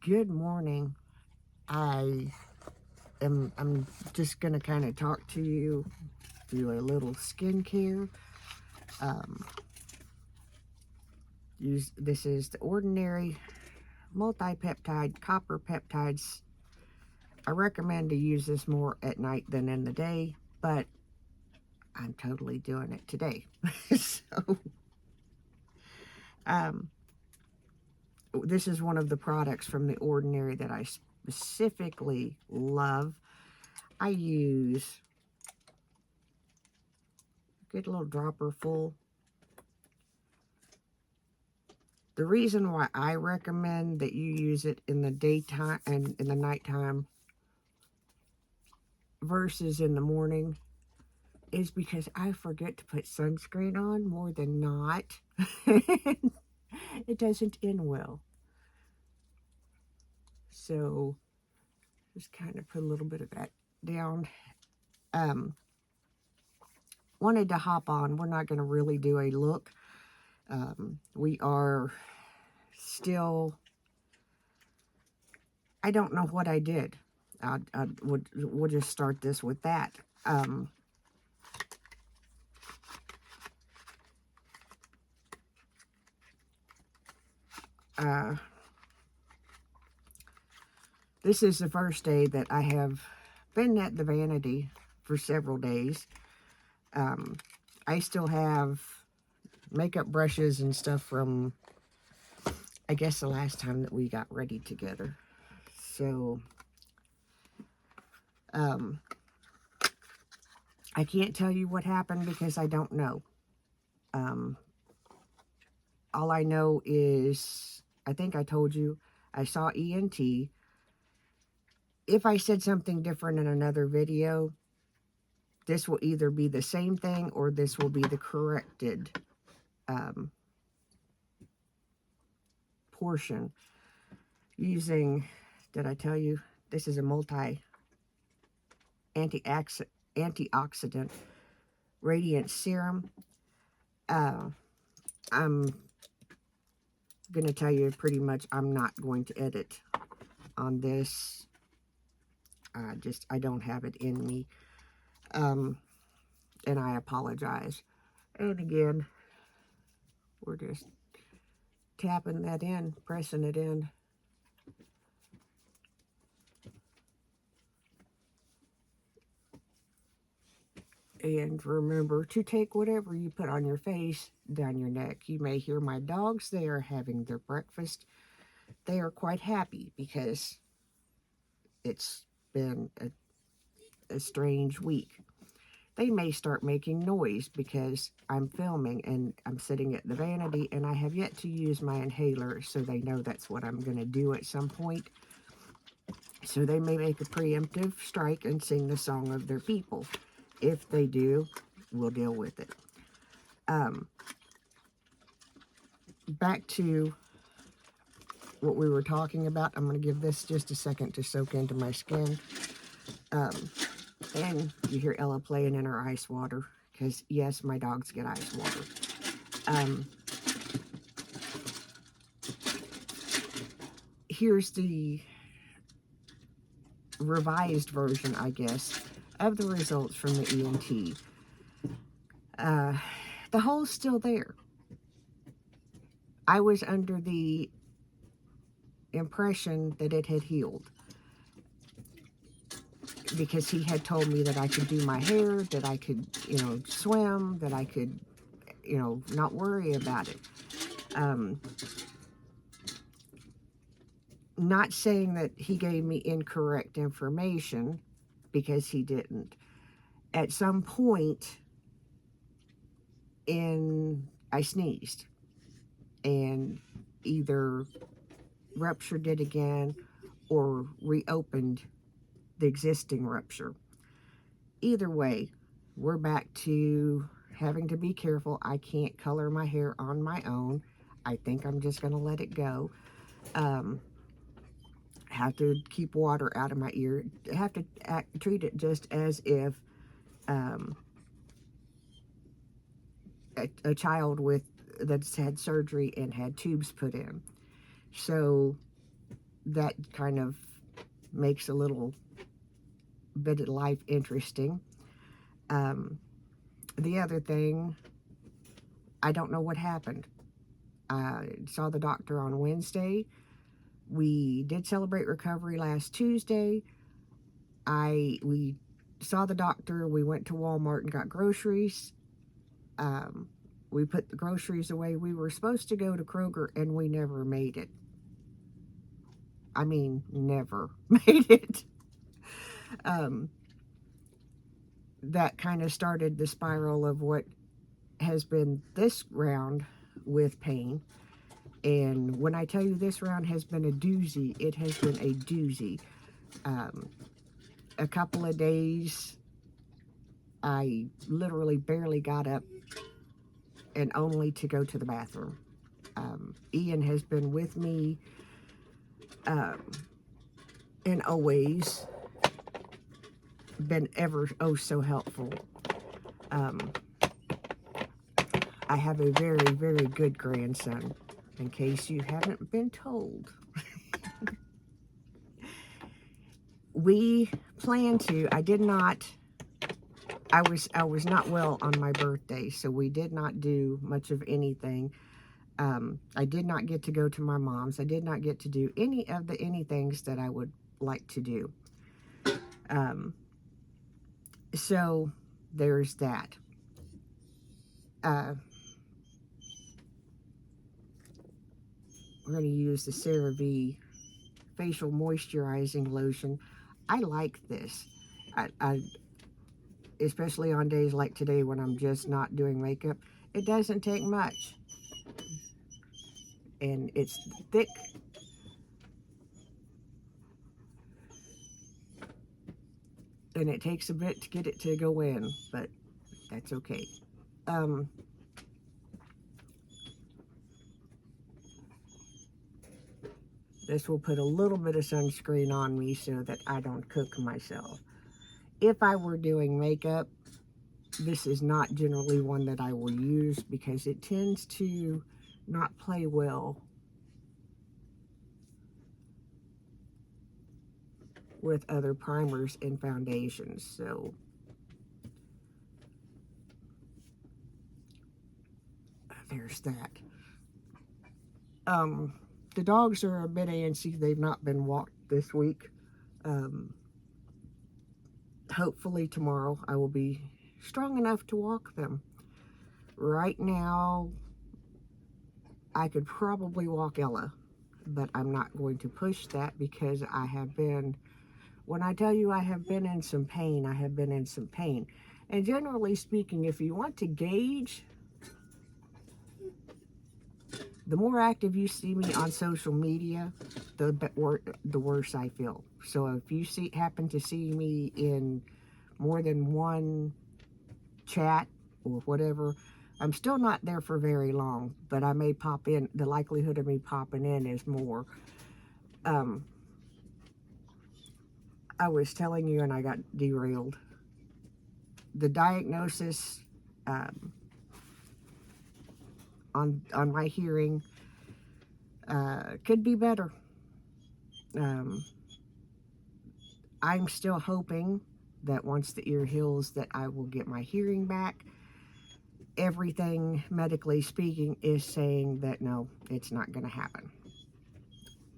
Good morning. I'm just gonna kind of talk to you, do a little skincare. Um, this is the Ordinary Multi-Peptide Copper Peptides. I recommend to use this more at night than in the day, but I'm totally doing it today. so, um, this is one of the products from the Ordinary that I specifically love. I use a good little dropper full. The reason why I recommend that you use it in the daytime and in the nighttime versus in the morning is because I forget to put sunscreen on more than not. It doesn't end well. So just kind of put a little bit of that down. Um, Wanted to hop on. We're not going to really do a look. We are still, I don't know what I did. We'll just start this with that. Uh, this is the first day that I have been at the vanity for several days. I still have makeup brushes and stuff from, I guess, the last time that we got ready together. So, I can't tell you what happened because I don't know. All I know is, I think I told you, I saw ENT. If I said something different in another video, this will either be the same thing or this will be the corrected portion. Using, did I tell you, this is a antioxidant radiant serum. I'm going to tell you pretty much I'm not going to edit on this. I don't have it in me. And I apologize. And again, we're just tapping that in, pressing it in. And remember to take whatever you put on your face down your neck. You may hear my dogs. They are having their breakfast. They are quite happy because it's been a strange week. They may start making noise because I'm filming and I'm sitting at the vanity and I have yet to use my inhaler, so they know that's what I'm going to do at some point. So they may make a preemptive strike and sing the song of their people. If they do, we'll deal with it. Back to what we were talking about. I'm going to give this just a second to soak into my skin. And you hear Ella playing in her ice water, because yes, my dogs get ice water. Here's the revised version, I guess, of the results from the ENT. The hole's still there. I was under the impression that it had healed because he had told me that I could do my hair, that I could, swim, that I could, not worry about it. Not saying that he gave me incorrect information, because he didn't. At some point I sneezed and either ruptured it again or reopened the existing rupture. Either way, we're back to having to be careful. I can't color my hair on my own. I think I'm just going to let it go. Have to keep water out of my ear. Have to treat it just as if a child that's had surgery and had tubes put in. So that kind of makes a little bit of life interesting. The other thing, I don't know what happened. I saw the doctor on Wednesday. We did celebrate recovery last Tuesday. We saw the doctor. We went to Walmart and got groceries. We put the groceries away. We were supposed to go to Kroger, and we never made it. I mean, never made it. That kind of started the spiral of what has been this round with pain. And when I tell you this round has been a doozy, it has been a doozy. A couple of days, I literally barely got up, and only to go to the bathroom. Ian has been with me and always been ever so helpful. I have a very, very good grandson, in case you haven't been told. We plan to, I was not well on my birthday, so we did not do much of anything. I did not get to go to my mom's. I did not get to do any of the anythings that I would like to do. So there's that. We're going to use the CeraVe facial moisturizing lotion. I like this. I especially on days like today when I'm just not doing makeup. It doesn't take much. And it's thick. And it takes a bit to get it to go in, but that's okay. This will put a little bit of sunscreen on me so that I don't cook myself. If I were doing makeup, this is not generally one that I will use because it tends to not play well with other primers and foundations. So there's that. The dogs are a bit antsy. They've not been walked this week. Hopefully tomorrow I will be strong enough to walk them. Right now, I could probably walk Ella, but I'm not going to push that because I have been, when I tell you I have been in some pain, I have been in some pain. And generally speaking, if you want to gauge, the more active you see me on social media, the worse I feel. So if you happen to see me in more than one chat or whatever, I'm still not there for very long, but I may pop in. The likelihood of me popping in is more. I was telling you and I got derailed. The diagnosis on my hearing could be better. I'm still hoping that once the ear heals that I will get my hearing back. Everything medically speaking is saying that no, it's not going to happen.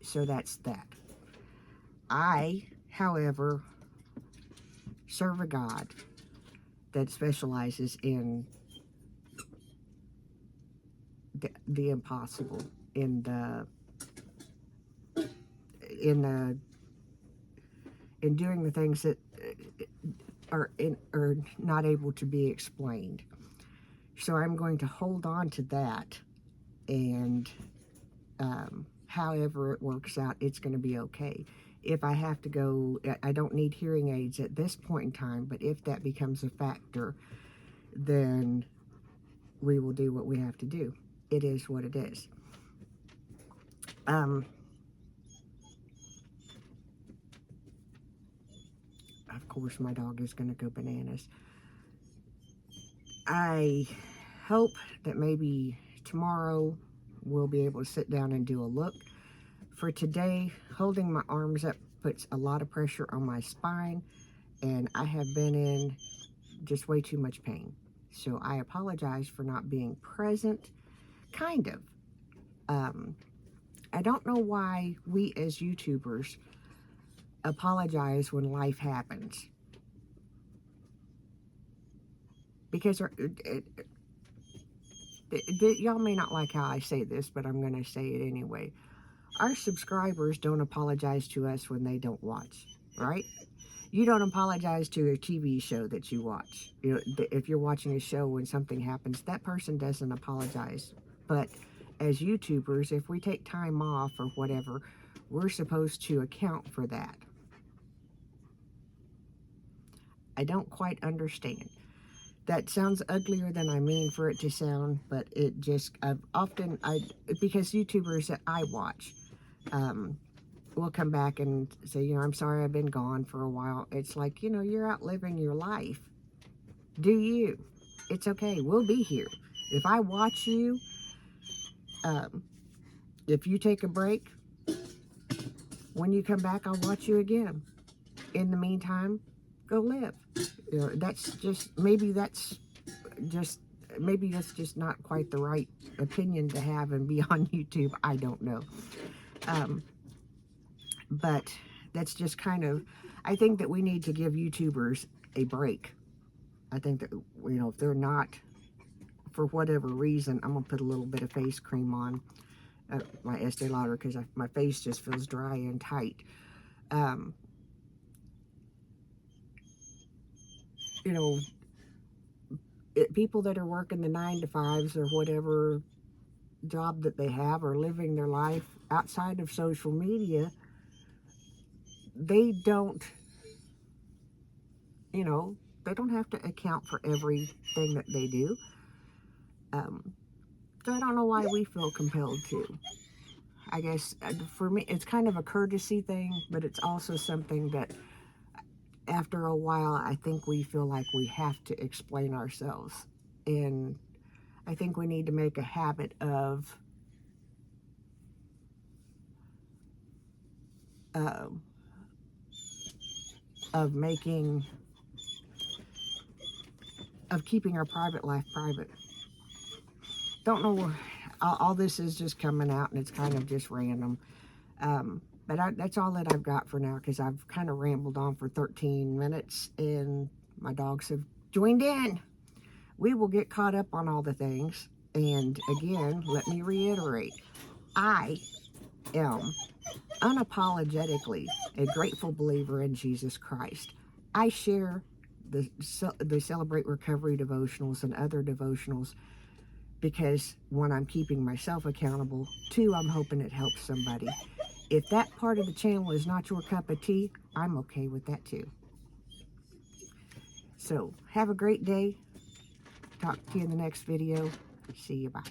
So that's that. I, however, serve a God that specializes in the impossible, in doing the things that are not able to be explained. So I'm going to hold on to that, and however it works out, it's going to be okay. If I have to go, I don't need hearing aids at this point in time, but if that becomes a factor, then we will do what we have to do. It is what it is. Of course, my dog is going to go bananas. I hope that maybe tomorrow we'll be able to sit down and do a look for today, holding my arms up puts a lot of pressure on my spine, and I have been in just way too much pain. So I apologize for not being present, kind of. I don't know why we as YouTubers apologize when life happens. Because y'all may not like how I say this, but I'm going to say it anyway. Our subscribers don't apologize to us when they don't watch, right? You don't apologize to a TV show that you watch. You know, if you're watching a show when something happens, that person doesn't apologize. But as YouTubers, if we take time off or whatever, we're supposed to account for that. I don't quite understand. That sounds uglier than I mean for it to sound, but it just, because YouTubers that I watch, will come back and say, you know, I'm sorry I've been gone for a while. It's like, you know, you're out living your life. Do you? It's okay. We'll be here. If I watch you, if you take a break, when you come back, I'll watch you again. In the meantime, go live. You know, maybe that's just not quite the right opinion to have and be on YouTube. I don't know. But that's just kind of, I think that we need to give YouTubers a break. I think that, you know, if they're not, for whatever reason, I'm going to put a little bit of face cream on my Estee Lauder because my face just feels dry and tight. You know, people that are working the 9-to-5s or whatever job that they have or living their life outside of social media, they don't, you know, they don't have to account for everything that they do. So I don't know why we feel compelled to. I guess for me, it's kind of a courtesy thing, but it's also something that after a while, I think we feel like we have to explain ourselves. And I think we need to make a habit of keeping our private life private. Don't know, all this is just coming out and it's kind of just random. But that's all that I've got for now because I've kind of rambled on for 13 minutes and my dogs have joined in. We will get caught up on all the things. And again, let me reiterate, I am unapologetically a grateful believer in Jesus Christ. I share the Celebrate Recovery devotionals and other devotionals because, one, I'm keeping myself accountable. Two, I'm hoping it helps somebody. If that part of the channel is not your cup of tea, I'm okay with that too. So, have a great day. Talk to you in the next video. See you. Bye.